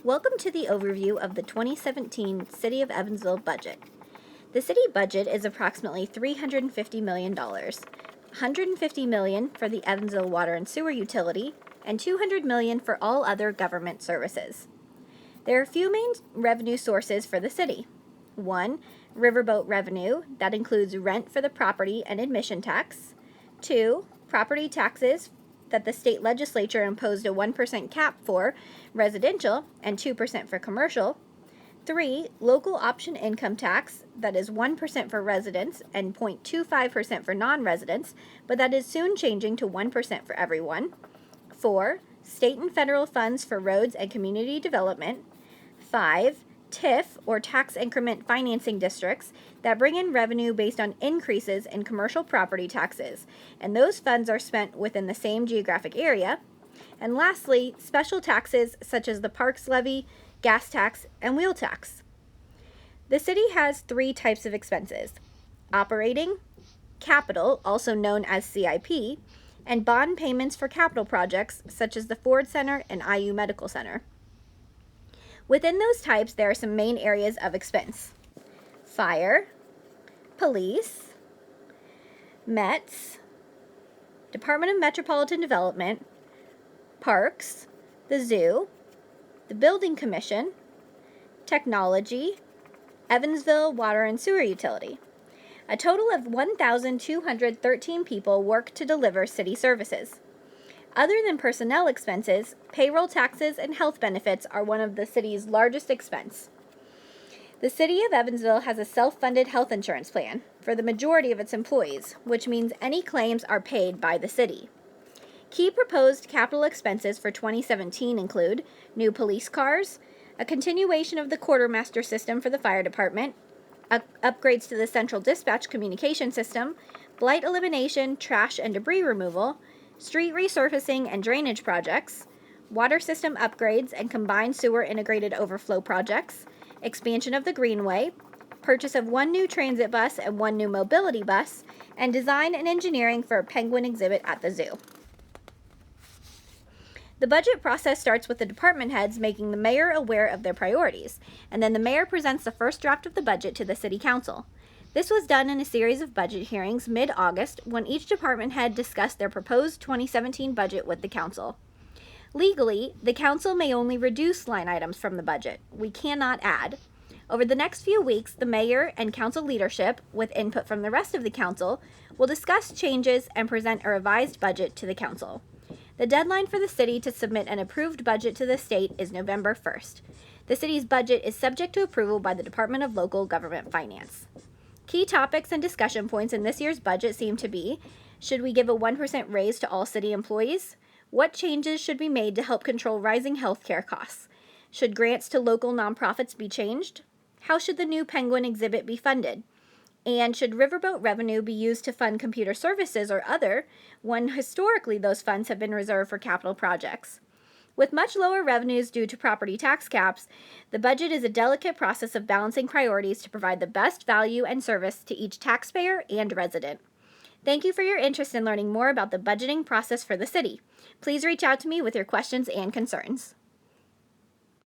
Welcome to the overview of the 2017 City of Evansville budget. The city budget is approximately $350 million, $150 million for the Evansville Water and Sewer Utility, and $200 million for all other government services. There are a few main revenue sources for the city. 1. Riverboat revenue, that includes rent for the property and admission tax. 2. Property taxes that the state legislature imposed a 1% cap for residential and 2% for commercial. 3. Local option income tax, that is 1% for residents and 0.25% for non-residents, but that is soon changing to 1% for everyone. 4. State and federal funds for roads and community development. 5. TIF, or tax increment financing districts, that bring in revenue based on increases in commercial property taxes, and those funds are spent within the same geographic area. And lastly, special taxes such as the parks levy, gas tax, and wheel tax. The city has 3 types of expenses: operating, capital, also known as CIP, and bond payments for capital projects such as the Ford Center and IU Medical Center. Within those types, there are some main areas of expense: fire, police, METS, Department of Metropolitan Development, parks, the zoo, the building commission, technology, Evansville Water and Sewer Utility. A total of 1,213 people work to deliver city services. Other than personnel expenses, payroll taxes and health benefits are one of the city's largest expense. The City of Evansville has a self-funded health insurance plan for the majority of its employees, which means any claims are paid by the city. Key proposed capital expenses for 2017 include new police cars, a continuation of the quartermaster system for the fire department, upgrades to the central dispatch communication system, blight elimination, trash and debris removal, street resurfacing and drainage projects, water system upgrades and combined sewer integrated overflow projects, expansion of the Greenway, purchase of 1 new transit bus and 1 new mobility bus, and design and engineering for a penguin exhibit at the zoo. The budget process starts with the department heads making the mayor aware of their priorities, and then the mayor presents the first draft of the budget to the city council. This was done in a series of budget hearings mid-August when each department head discussed their proposed 2017 budget with the council. Legally, the council may only reduce line items from the budget. We cannot add. Over the next few weeks, the mayor and council leadership, with input from the rest of the council, will discuss changes and present a revised budget to the council. The deadline for the city to submit an approved budget to the state is November 1st. The city's budget is subject to approval by the Department of Local Government Finance. Key topics and discussion points in this year's budget seem to be: should we give a 1% raise to all city employees? What changes should be made to help control rising healthcare costs? Should grants to local nonprofits be changed? How should the new penguin exhibit be funded? And should riverboat revenue be used to fund computer services or other, when historically those funds have been reserved for capital projects? With much lower revenues due to property tax caps, the budget is a delicate process of balancing priorities to provide the best value and service to each taxpayer and resident. Thank you for your interest in learning more about the budgeting process for the city. Please reach out to me with your questions and concerns.